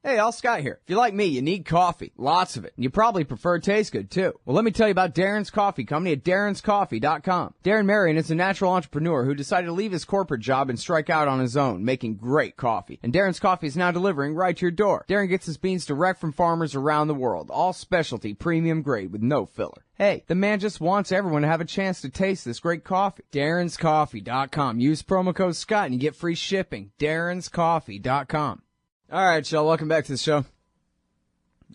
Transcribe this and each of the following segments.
Hey, all Scott here. If you're like me, you need coffee. Lots of it. And you probably prefer it tastes good, too. Well, let me tell you about Darren's Coffee Company at darrenscoffee.com. Darren Marion is a natural entrepreneur who decided to leave his corporate job and strike out on his own, making great coffee. And Darren's Coffee is now delivering right to your door. Darren gets his beans direct from farmers around the world. All specialty, premium grade with no filler. Hey, the man just wants everyone to have a chance to taste this great coffee. darrenscoffee.com. Use promo code Scott and you get free shipping. darrenscoffee.com. All right, y'all, welcome back to the show.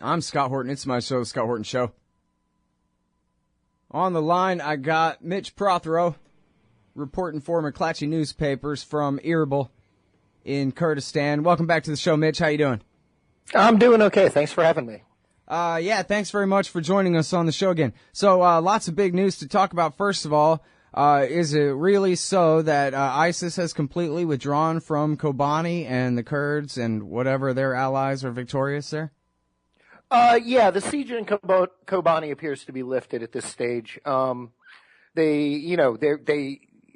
I'm Scott Horton. It's my show, The Scott Horton Show. On the line, I got Mitch Prothero, reporting for McClatchy newspapers from Erbil in Kurdistan. Welcome back to the show, Mitch. How you doing? I'm doing okay. Thanks for having me. Yeah, thanks very much for joining us on the show again. So, lots of big news to talk about. First of all, is it really so that ISIS has completely withdrawn from Kobani and the Kurds and whatever their allies are victorious there? Yeah, the siege in Kobani appears to be lifted at this stage.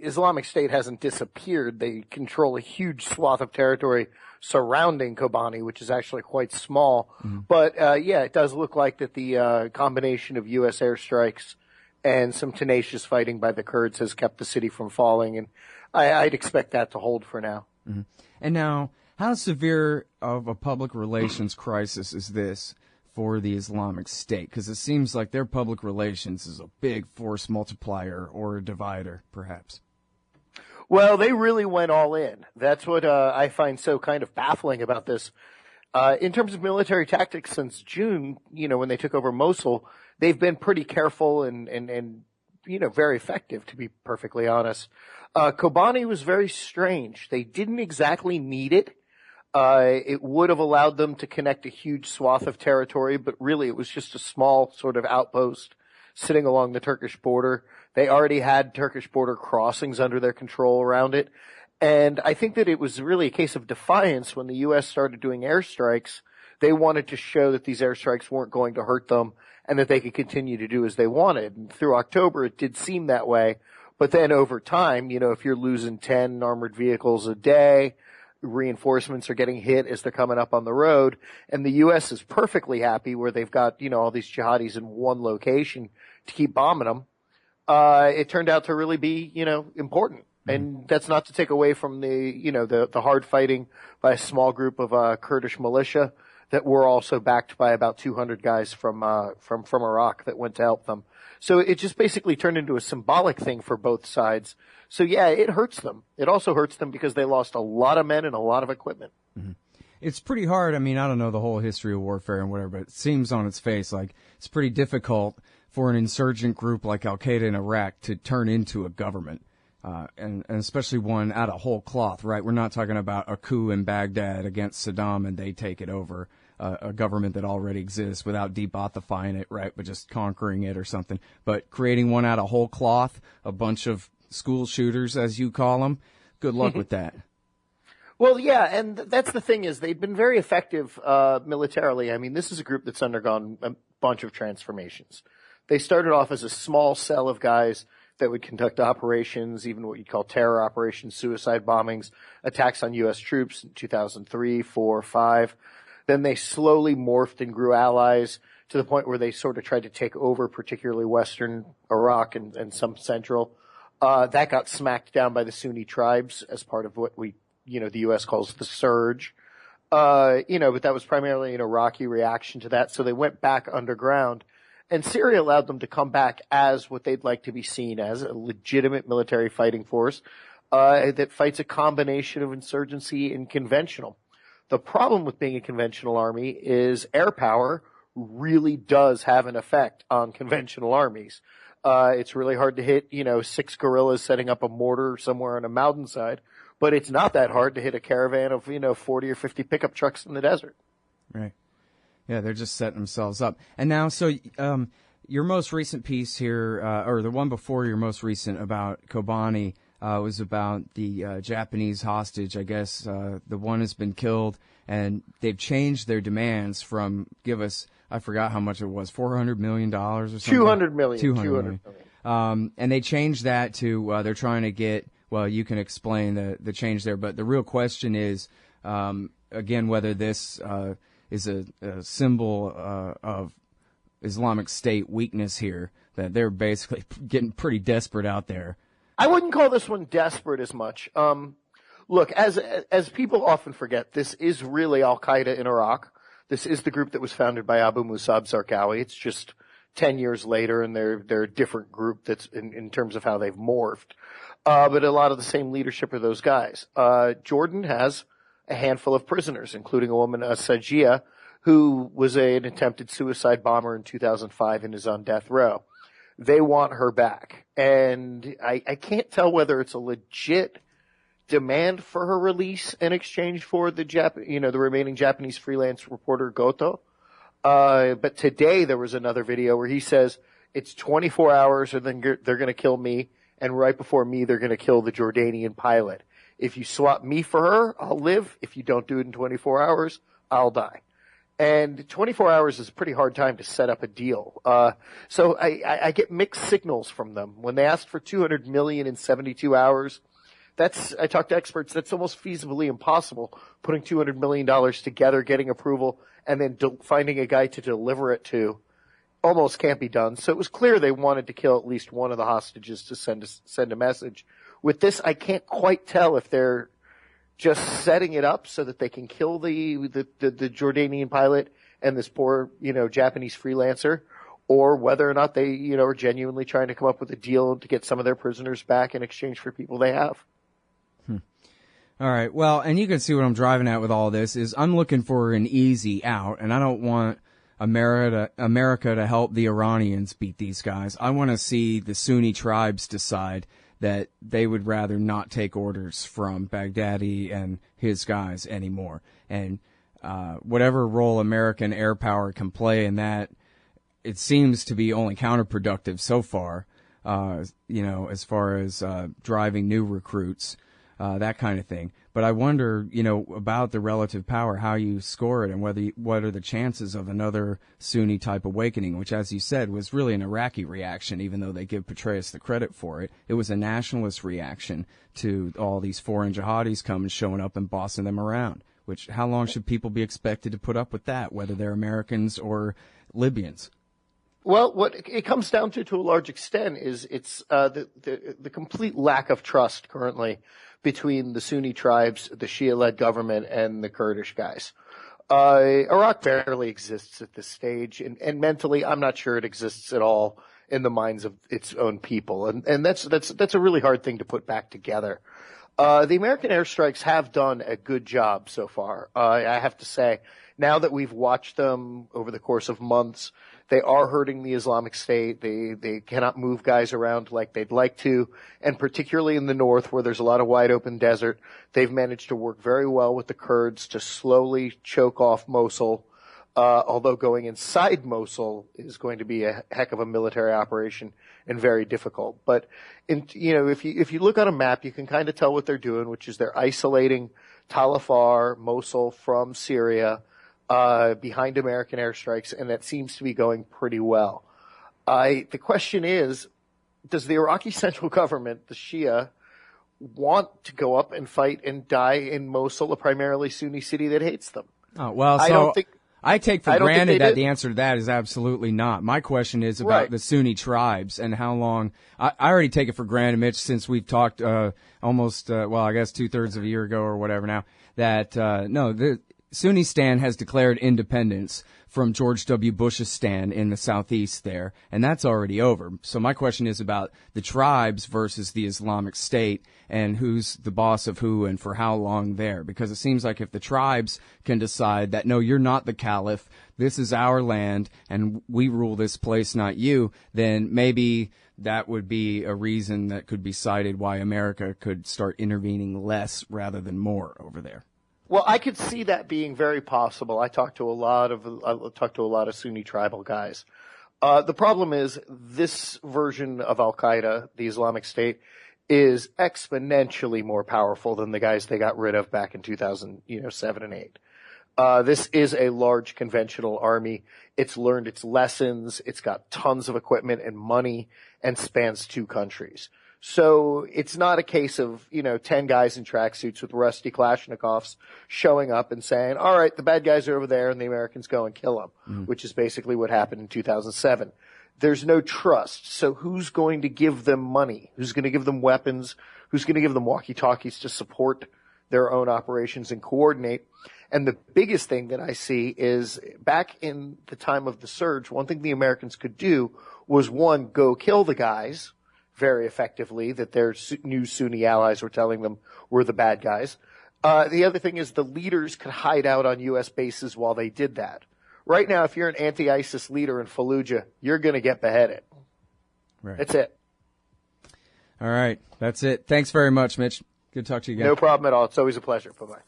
Islamic State hasn't disappeared. They control a huge swath of territory surrounding Kobani, which is actually quite small. Mm-hmm. But, yeah, it does look like that the combination of U.S. airstrikes and some tenacious fighting by the Kurds has kept the city from falling, and I'd expect that to hold for now. Mm-hmm. And now, how severe of a public relations crisis is this for the Islamic State? Because it seems like their public relations is a big force multiplier or a divider, perhaps. Well, they really went all in. That's what I find so kind of baffling about this. In terms of military tactics since June, when they took over Mosul, they've been pretty careful and very effective, to be perfectly honest. Kobani was very strange. They didn't exactly need it. It would have allowed them to connect a huge swath of territory, but really it was just a small sort of outpost sitting along the Turkish border. They already had Turkish border crossings under their control around it. And I think that it was really a case of defiance when the U.S. started doing airstrikes. They wanted to show that these airstrikes weren't going to hurt them and that they could continue to do as they wanted. And through October, it did seem that way. But then over time, if you're losing 10 armored vehicles a day, reinforcements are getting hit as they're coming up on the road, and the U.S. is perfectly happy where they've got, all these jihadis in one location to keep bombing them. It turned out to really be, important. And that's not to take away from the hard fighting by a small group of Kurdish militia that were also backed by about 200 guys from Iraq that went to help them. So it just basically turned into a symbolic thing for both sides. So yeah, it hurts them. It also hurts them because they lost a lot of men and a lot of equipment. Mm-hmm. It's pretty hard. I mean, I don't know the whole history of warfare and whatever, but it seems on its face like it's pretty difficult for an insurgent group like Al-Qaeda in Iraq to turn into a government. And especially one out of whole cloth, right? We're not talking about a coup in Baghdad against Saddam and they take it over, a government that already exists without debaathifying it, right? But just conquering it or something. But creating one out of whole cloth, a bunch of school shooters, as you call them, good luck with that. Well, yeah, and that's the thing is they've been very effective militarily. I mean, this is a group that's undergone a bunch of transformations. They started off as a small cell of guys that would conduct operations, even what you'd call terror operations, suicide bombings, attacks on U.S. troops in 2003, 4, 5. Then they slowly morphed and grew allies to the point where they sort of tried to take over, particularly western Iraq and some central. That got smacked down by the Sunni tribes as part of what the U.S. calls the surge. But that was primarily an Iraqi reaction to that. So they went back underground. And Syria allowed them to come back as what they'd like to be seen as, a legitimate military fighting force that fights a combination of insurgency and conventional. The problem with being a conventional army is air power really does have an effect on conventional armies. It's really hard to hit, 6 guerrillas setting up a mortar somewhere on a mountainside, but it's not that hard to hit a caravan of, 40 or 50 pickup trucks in the desert. Right. Yeah, they're just setting themselves up. And now, so your most recent piece here, or the one before your most recent about Kobani, was about the Japanese hostage. I guess the one has been killed, and they've changed their demands from I forgot how much it was, $400 million or something? $200 million. $200 million. And they changed that to they're trying to get, well, you can explain the change there, but the real question is, again, whether this is a symbol of Islamic State weakness here, that they're basically getting pretty desperate out there. I wouldn't call this one desperate as much. Look, as people often forget, this is really Al-Qaeda in Iraq. This is the group that was founded by Abu Musab Zarqawi. It's just 10 years later, and they're a different group that's in terms of how they've morphed. But a lot of the same leadership are those guys. Jordan has a handful of prisoners, including a woman, Sajia, who was an attempted suicide bomber in 2005 and is on death row. They want her back. And I can't tell whether it's a legit demand for her release in exchange for the remaining Japanese freelance reporter Goto. But today there was another video where he says it's 24 hours and then they're going to kill me. And right before me, they're going to kill the Jordanian pilot. If you swap me for her, I'll live. If you don't do it in 24 hours, I'll die. And 24 hours is a pretty hard time to set up a deal. So I get mixed signals from them. When they asked for $200 million in 72 hours, I talked to experts, that's almost feasibly impossible, putting $200 million together, getting approval, and then finding a guy to deliver it to. Almost can't be done. So it was clear they wanted to kill at least one of the hostages to send a message. With this, I can't quite tell if they're just setting it up so that they can kill the Jordanian pilot and this poor, Japanese freelancer, or whether or not they, are genuinely trying to come up with a deal to get some of their prisoners back in exchange for people they have. All right. Well, and you can see what I'm driving at with all this is I'm looking for an easy out, and I don't want America to help the Iranians beat these guys. I want to see the Sunni tribes decide that they would rather not take orders from Baghdadi and his guys anymore. And whatever role American air power can play in that, it seems to be only counterproductive so far, as far as driving new recruits, that kind of thing. But I wonder, about the relative power, how you score it, and what are the chances of another Sunni type awakening, which, as you said, was really an Iraqi reaction, even though they give Petraeus the credit for it. It was a nationalist reaction to all these foreign jihadis coming, showing up and bossing them around. Which, how long should people be expected to put up with that, whether they're Americans or Libyans? Well, what it comes down to a large extent is it's the complete lack of trust currently between the Sunni tribes, the Shia-led government, and the Kurdish guys. Iraq barely exists at this stage, and mentally, I'm not sure it exists at all in the minds of its own people, and that's a really hard thing to put back together. The American airstrikes have done a good job so far. I have to say, now that we've watched them over the course of months, they are hurting the Islamic State. They cannot move guys around like they'd like to. And particularly in the north where there's a lot of wide open desert, they've managed to work very well with the Kurds to slowly choke off Mosul. Although going inside Mosul is going to be a heck of a military operation and very difficult. But if you look on a map, you can kind of tell what they're doing, which is they're isolating Tal Afar, Mosul from Syria, behind American airstrikes, and that seems to be going pretty well. The question is, does the Iraqi central government, the Shia, want to go up and fight and die in Mosul, a primarily Sunni city that hates them? Oh, well, so I take for granted that the answer to that is absolutely not. My question is about the Sunni tribes and how long. I already take it for granted, Mitch, since we've talked almost, I guess 2/3 of a year ago or whatever now, that the Sunnistan has declared independence from George W. Bush's stand in the southeast there, and that's already over. So my question is about the tribes versus the Islamic State and who's the boss of who and for how long there. Because it seems like if the tribes can decide that, no, you're not the caliph, this is our land, and we rule this place, not you, then maybe that would be a reason that could be cited why America could start intervening less rather than more over there. Well, I could see that being very possible. I talked to a lot of Sunni tribal guys. The problem is this version of Al-Qaeda, the Islamic State, is exponentially more powerful than the guys they got rid of back in 2007 and 8. This is a large conventional army. It's learned its lessons. It's got tons of equipment and money and spans 2 countries. So it's not a case of, 10 guys in tracksuits with rusty Kalashnikovs showing up and saying, all right, the bad guys are over there and the Americans go and kill them, which is basically what happened in 2007. There's no trust. So who's going to give them money? Who's going to give them weapons? Who's going to give them walkie-talkies to support their own operations and coordinate? And the biggest thing that I see is back in the time of the surge, one thing the Americans could do was, one, go kill the guys very effectively that their new Sunni allies were telling them were the bad guys. The other thing is the leaders could hide out on U.S. bases while they did that. Right now, if you're an anti-ISIS leader in Fallujah, you're going to get beheaded. Right. That's it. All right. That's it. Thanks very much, Mitch. Good to talk to you again. No problem at all. It's always a pleasure. Bye-bye.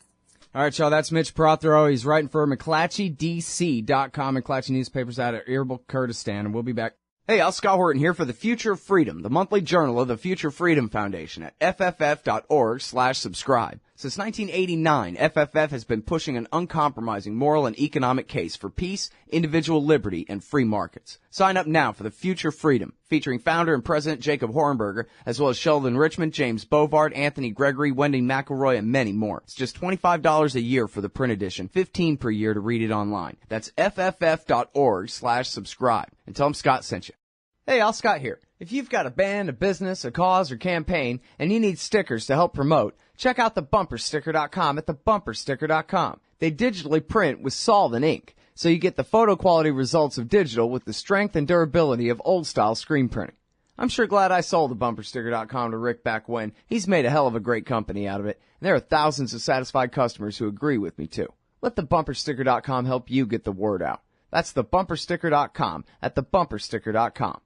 All right, y'all. That's Mitch Prothero. He's writing for McClatchyDC.com, McClatchy newspapers out of Erbil, Kurdistan, and we'll be back. Hey, Al Scott Horton here for The Future of Freedom, the monthly journal of the Future Freedom Foundation at fff.org/subscribe. Since 1989, FFF has been pushing an uncompromising moral and economic case for peace, individual liberty, and free markets. Sign up now for The Future Freedom, featuring founder and president Jacob Hornberger, as well as Sheldon Richmond, James Bovard, Anthony Gregory, Wendy McElroy, and many more. It's just $25 a year for the print edition, $15 per year to read it online. That's fff.org/subscribe. And tell them Scott sent you. Hey, Al Scott here. If you've got a band, a business, a cause, or campaign, and you need stickers to help promote, check out thebumpersticker.com at thebumpersticker.com. They digitally print with solvent ink, so you get the photo quality results of digital with the strength and durability of old-style screen printing. I'm sure glad I sold thebumpersticker.com to Rick back when. He's made a hell of a great company out of it, and there are thousands of satisfied customers who agree with me, too. Let thebumpersticker.com help you get the word out. That's thebumpersticker.com at thebumpersticker.com.